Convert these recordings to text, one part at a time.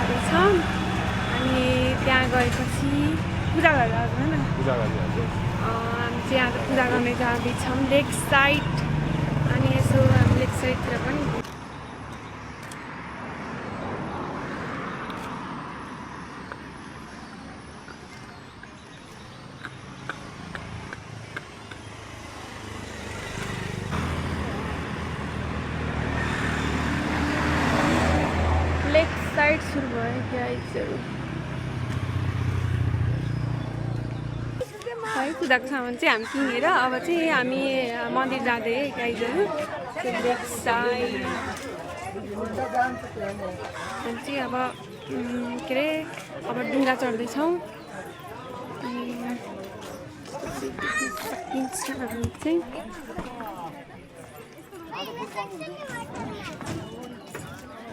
जाँदैछौँ अनि त्यहाँ गएपछि पूजा गरेर आउँदैन पूजा गरिहाल्छ हामी चाहिँ आज पूजा गर्ने जाँदैछौँ लेक साइड अनि यसो हामी लेक साइडतिर पनि लेक साइड सुरु भयो गाइजहरू है पूजाको सामान चाहिँ हामी किनेर अब चाहिँ हामी मन्दिर जाँदै गाइजहरू लेक साइड हामी चाहिँ अब के अरे अब डुङ्गा चढ्दैछौँ सकिन्छ हामी चाहिँ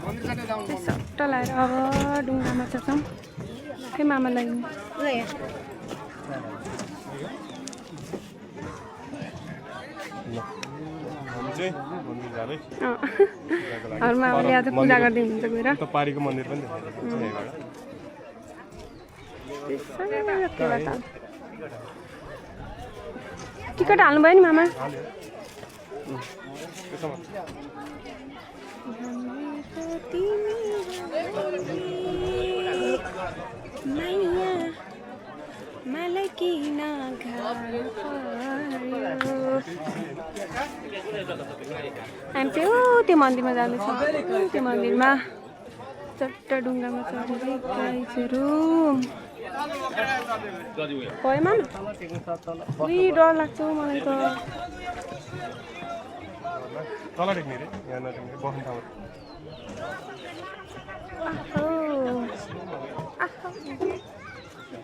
सट्ट लगाएर अब डुङ्गामा चढ्छौँ खै मामालाई मामाले आज पूजा गर्दै हुनुहुन्छ गएर पारीको मन्दिर पनि टिकट हाल्नुभयो नि मामा मलाई किन हामी चाहिँ त्यो मन्दिरमा जाँदैछौँ त्यो मन्दिरमा चट्ट डुङ्गामा चढेर गाइजहरू भएमा डर लाग्छ मलाई त तल देख्ने रे यहाँ नदेख्ने बस्ने ठाउँ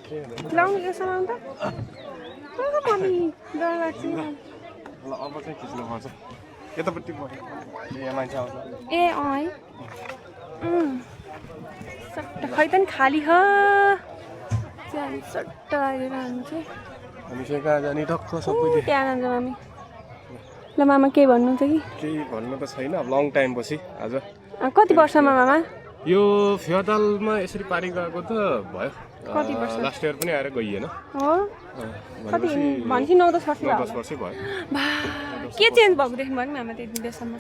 लाउनु यो सामान त मम्मी डर लाग्छ ल अब चाहिँ खिच्नु पर्छ यतापट्टि यहाँ मान्छे आउँछ ए अँ है सट्ट खै त नि खाली ह हामी सट्ट लागेर हामी चाहिँ हामी चाहिँ कहाँ जाने टक्क सबै त्यहाँ जान्छ मामी ल मामा केही भन्नुहुन्छ कि केही भन्नु त छैन अब लङ टाइम पछि आज कति वर्षमा मामा यो फेवातालमा यसरी पारी गएको त भयो कति वर्ष लास्ट इयर पनि आएर गइएन हो कति भनेपछि 9-10 वर्ष भयो 10 वर्षै भयो के चेन्ज भएको देख्नु भयो नि मामा त्यति बेलासम्म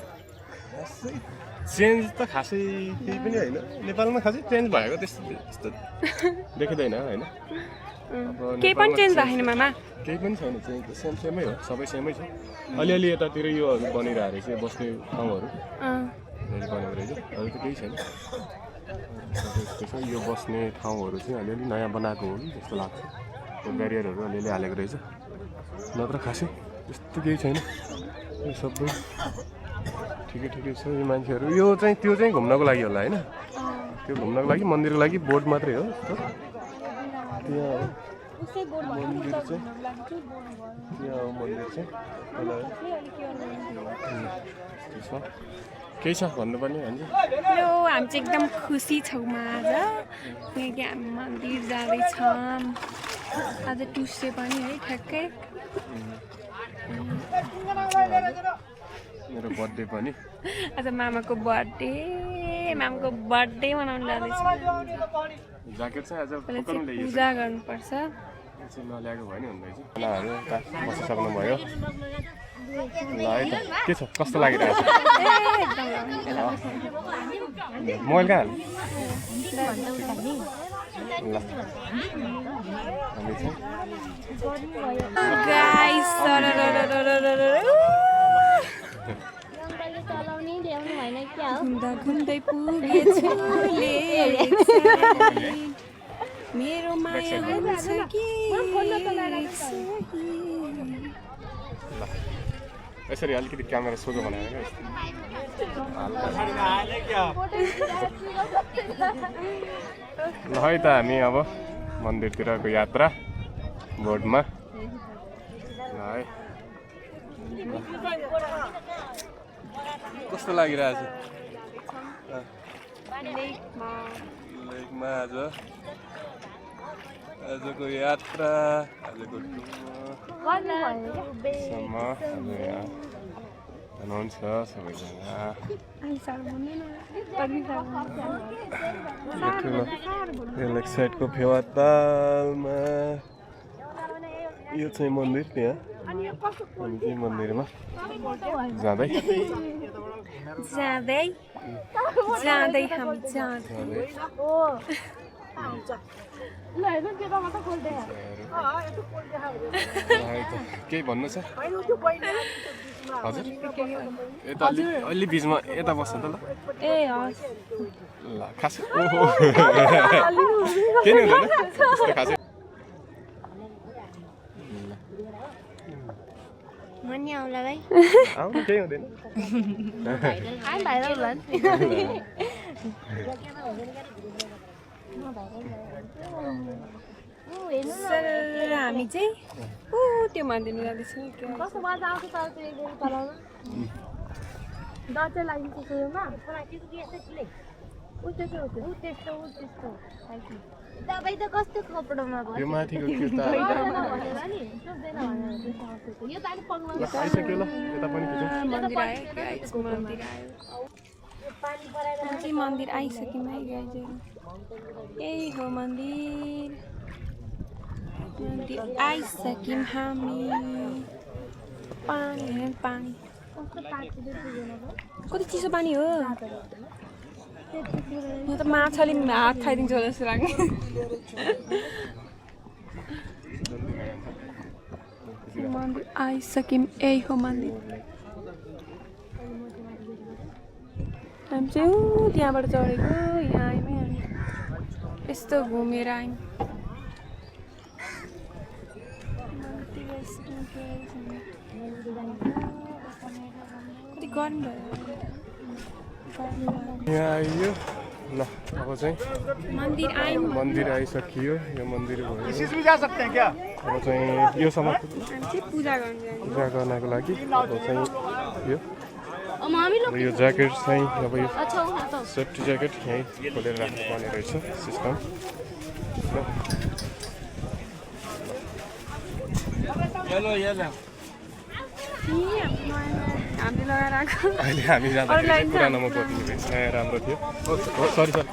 चेन्ज त खासै केही पनि होइन नेपालमा खासै चेन्ज भएको त्यस्तो देखिँदैन होइन केही पनि चेन्ज राखेन मामा केही पनि छैन चेन्ज त सेमै हो सबै सेमै छ अलिअलि यतातिर योहरू बनिरहेको रहेछ बस्ने ठाउँहरू बनेको रहेछ अरू त केही छैन यो बस्ने ठाउँहरू चाहिँ अलिअलि नयाँ बनाएको हो कि जस्तो लाग्छ त्यो ब्यारियरहरू अलिअलि हालेको रहेछ नत्र खासै त्यस्तो केही छैन यो सबै ठिकै ठिकै छ यो मान्छेहरू यो चाहिँ त्यो चाहिँ घुम्नको लागि होला होइन त्यो घुम्नको लागि मन्दिरको लागि बोर्ड मात्रै हो त्यहाँ मन्दिर चाहिँ त्यहाँ मन्दिर चाहिँ केही छ भन्नुपर्ने हामी हामी चाहिँ एकदम खुसी छौँ आज किनकि हामी मन्दिर जाँदैछौँ आज ट्युसडे पनि है ठ्याक्कै मेरो बर्थडे पनि आज मामाको बर्थडे मनाउनु जाँदैछ ज्याकेट चाहिँ आज पूजा गर्नुपर्छ नल्याएको भयो नि हुँदैछ खानाहरू बसिसक्नु भयो ल है त के छ कस्तो लागिरहेको छ मोबाइल कहाँ हाल्नु ल हामी घुम्दै पुगेछु मेरो माया हुन्छ कि यसरी अलिकति क्यामेरा सोझो बनाएर ल है त हामी अब मन्दिरतिरको यात्रा बोर्डमा ल है कस्तो लागिरहेछ लेकमा आजको यात्रा आजको हुनुहुन्छ सबैजना लेक साइडको फेवातालमा यो चाहिँ मन्दिर त्यहाँ हामी चाहिँ मन्दिरमा जाँदै जाँदै जाँदै हामी जाँदै केही भन्नु छ हजुर यता अलि बिचमा यता बस्छ त ल ए हस् ल खास ओहो के नि हुँदैन त्यस्तो खासै मनी आउला भाइ आउनु केही हुँदैन आइ भाइरल होला नि हामी चाहिँ त्यो मन्दिरमा जाँदैछौँ कस्तो मजा आउँछ तर त्यो एकदम चलाउन डर चाहिँ लाग्छ सुरुमा त्यस्तो दबाई त कस्तो कपडामा भयो यो माथिको किर्ता नि सुत्दैन यो त अलि पग्लो आइसक्यो ल यता पनि खिचौँ मन्दिर आयो मन्दिर आयो चाहिँ मन्दिर आइसक्यौँ है गाइजहरू यही हो मन्दिर मन्दिर आइसक्यौँ हामी पानी पानी कति चिसो पानी हो यो त माछाले हात खाइदिन्छ होला जस्तो लाग्यो मन्दिर आइसक्यौँ यही हो मन्दिर हामी चाहिँ त्यहाँबाट चढेको यहाँ आयौँ हामी यस्तो घुमेर आयौँ कति गरम भयो यहाँ आइयो ल अब चाहिँ मन्दिर आयौँ मन्दिर आइसकियो यो मन्दिर भयो अब चाहिँ यो समाज हामी चाहिँ पूजा गर्नु जाने पूजा गर्नको लागि अब चाहिँ यो मामी अब यो ज्याकेट चाहिँ अब यो सेफ्टी ज्याकेट यहीँ खोलेर राख्नुपर्ने रहेछ सिस्टम हामीले लगाएर आएको अहिले हामी जाँदाखेरि चाहिँ पुरानोमा पर्ने रहेछ नयाँ राम्रो थियो सरी सरी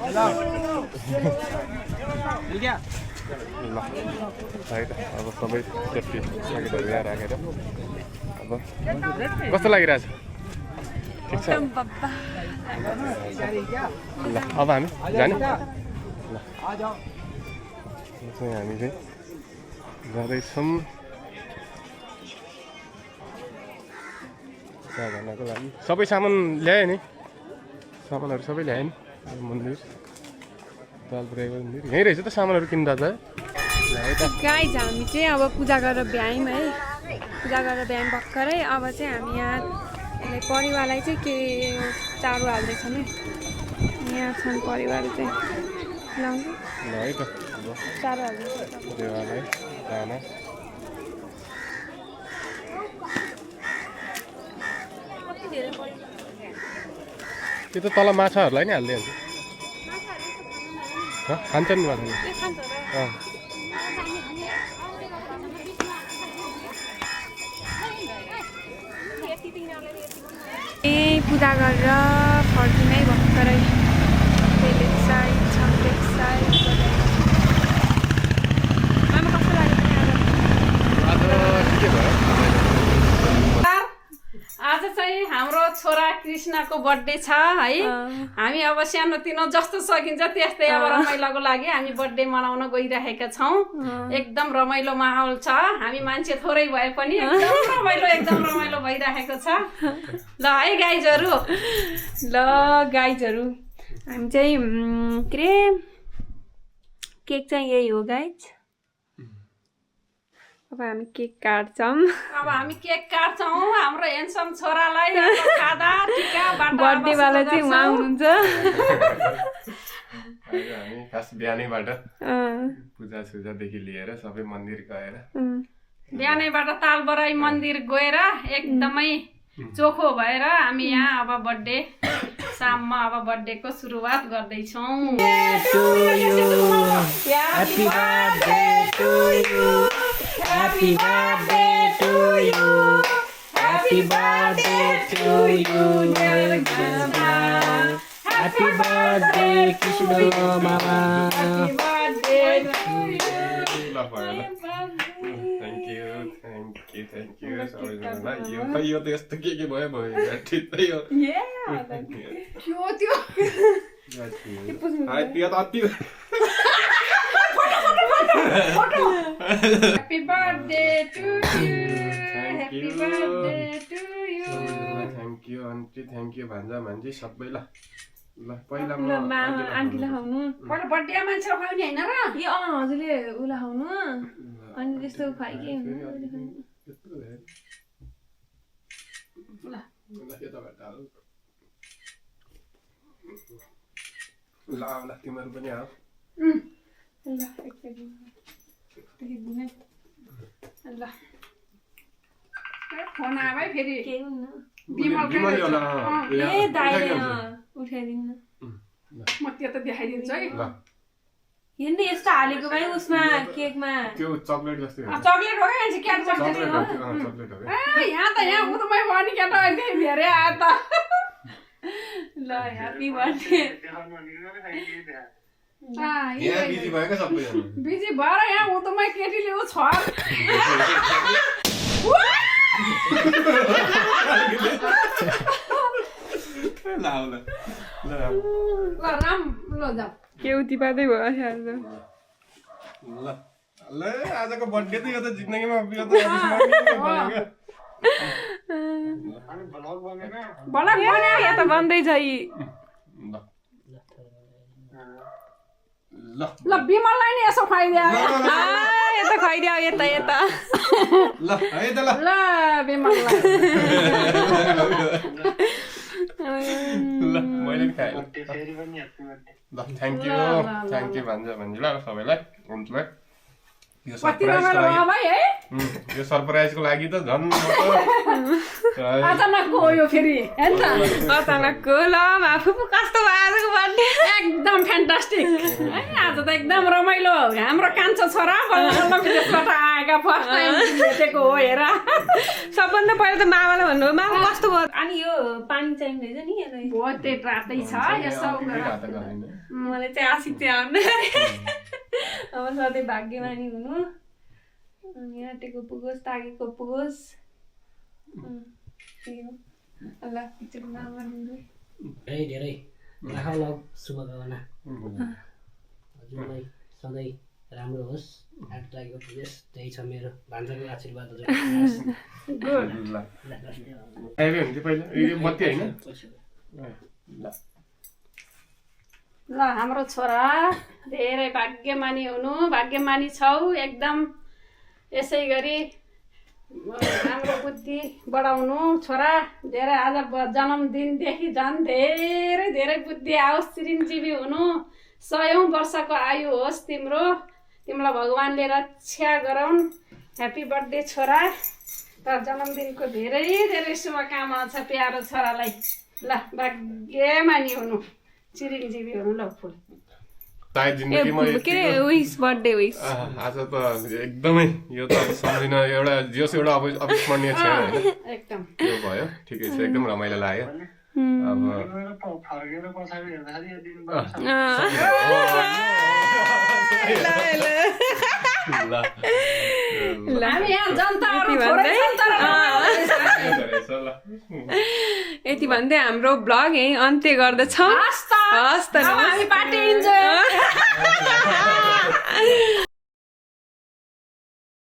ल है त अब सबै सेफ्टी ज्याकेटहरू यहाँ राखेर अब कस्तो लागिरहेछ ठिक छ ल अब हामी जाने ल चाहिँ हामी चाहिँ जाँदैछौँ पूजा गर्नको लागि सबै सामान ल्यायो नि सामानहरू सबै ल्यायो नि मन्दिर दाल पुऱ्याएको मन्दिर यहीँ रहेछ त सामानहरू किन्दा त ल्यायो त गाइज हामी चाहिँ अब पूजा गरेर भ्यायौँ है पूजा गरेर भ्यायौँ भर्खरै अब चाहिँ हामी यहाँ यसलाई परिवारलाई चाहिँ के चारो हाल्दैछौँ नि यहाँ छन् परिवार चाहिँ लाउँछु ल है त अब चारो हाल्दैछ देवालय दाना त्यो त तल माछाहरूलाई नि हालिदिइहाल्छ खान्छन् नि माछाले अँ ए पूजा गरेर फर्किनै भर्खरै बेलेग साइड छम्पेक साइड आमा कस्तो लाग्यो आज ठिकै भयो आज चाहिँ हाम्रो छोरा कृष्णको बर्थडे छ है हामी अब सानोतिनो जस्तो सकिन्छ त्यस्तै अब रमाइलोको लागि हामी बर्थडे मनाउन गइरहेका छौँ एकदम रमाइलो माहौल छ हामी मान्छे थोरै भए पनि एकदम रमाइलो भइरहेको छ ल है गाइजहरू हामी चाहिँ के अरे केक चाहिँ यही हो गाइज अब हामी केक काट्छौँ हाम्रो ह्यान्डसम छोरालाई खादा टिका बर्थडेवाला चाहिँ उहाँ हुनुहुन्छ हामी खास बिहानैबाट पूजासुजादेखि लिएर सबै मन्दिर गएर बिहानैबाट तालबराई मन्दिर गएर एकदमै चोखो भएर हामी यहाँ अब बर्थडे शाममा अब बर्थडेको सुरुवात गर्दैछौँ Happy birthday to you. Happy birthday to you, dear Grandma. Happy birthday, Krishna Mama. Happy birthday to you. ल भयो ल थ्याङ्क यू सबैजनालाई यो त यस्तो के भयो ठिकै हो त्यो त्यो त अति Happy birthday to you. Happy birthday to you. Thank you aunty thank you भान्जी सबै ल पहिला ल आन्टीलाई खुवाउनु पहिला बर्थडे मान्छे खुवाउने होइन र ए हजुरले उसलाई खुवाउनु अनि त्यस्तो खुवाइ के ल तिमीहरू पनि आऊ ल एकचोटि ल फोन आयो है फेरि केही हुन्न बिमल होला ए दाइले उठाइदिनु म त्यो त देखाइदिन्छु है ल हेर्नु यस्तो हालेको भाइ उसमा केकमा त्यो चकलेट जस्तै हो चक्लेट हो क्या क्या चक्लेट चकलेट हो चकलेट हो यहाँ त यहाँ उतमै भयो नि केटा अहिले धेरै आयो त ल ह्यापी बर्थडे यहाँ बिजी भयो क्या सबैजना बिजी भएर यहाँ उतमै केटीले ऊ छ ल आऊ ल ल राम ल जाऊ के उतिपातै भयो ल ल आजको बर्थडे त यो त जिन्दगीमा यो त बलक बन्यो यहाँ त बन्दैछ यी ल ल बिमललाई नि यसो खुवाइदियो यता खुवाइदियो यता यता ल है त ल ल बिमललाई ल मैले नि खाएँ ल थ्याङ्क यू भन्छु ल सबैलाई हुन्चुलाई यो कति रमाइलो भयो भाइ है यो सरप्राइजको लागि त झन् अचानकको हो यो फेरि हेर त अचानकको ल फुपू कस्तो भयो आजको बर्थडे एकदम फ्यान्टास्टिक है आज त एकदम रमाइलो हाम्रो कान्छो छोरा बल्ल बल्ल विदेशबाट आएका फर्स्ट टाइम भेटेको हो हेर सबभन्दा पहिला त मामालाई भन्नु मामा कस्तो भयो अनि यो पानी चाहिने रहेछ नि यसलाई बहुत रातै छ यसो मलाई चाहिँ आशिक चाहिँ आउनु अब सधैँ भाग्यमानी हुनु अनि आँटेको पुगोस् तागेको पुगोस् ल एकचोटि मामा धेरै धेरै लाखौँ शुभकामना हजुरलाई सधैँ राम्रो होस् आठ लागेको पुगोस् त्यही छ मेरो भान्जाको आशीर्वाद ल पहिला यो बत्ती होइन ल हाम्रो छोरा धेरै भाग्यमानी हुनु भाग्यमानी छौ एकदम यसै गरी राम्रो बुद्धि बढाउनु छोरा धेरै आज जन्मदिनदेखि झन् धेरै धेरै बुद्धि आओस् चिरञ्जीवी हुनु 100औं वर्षको आयु होस् तिमीलाई भगवानले रक्षा गराउन् ह्याप्पी बर्थडे छोरा र जन्मदिनको धेरै धेरै शुभकामना छ प्यारो छोरालाई ल भाग्यमानी हुनु चिरञ्जीवी हुनु ल फुल सायद जिन्दगीमा के विश बर्थडे विश आज त एकदमै यो त सम्झिन एउटा जोस एउटा अविस्मरणीय क्षण होइन एकदम यो भयो ठिकै छ एकदम रमाइलो लाग्यो अब हामी यहाँ जनताहरू थोरै यति भन्दै हाम्रो ब्लग यही अन्त्य गर्दछौँ हस् त अब हामी पार्टी इन्जोय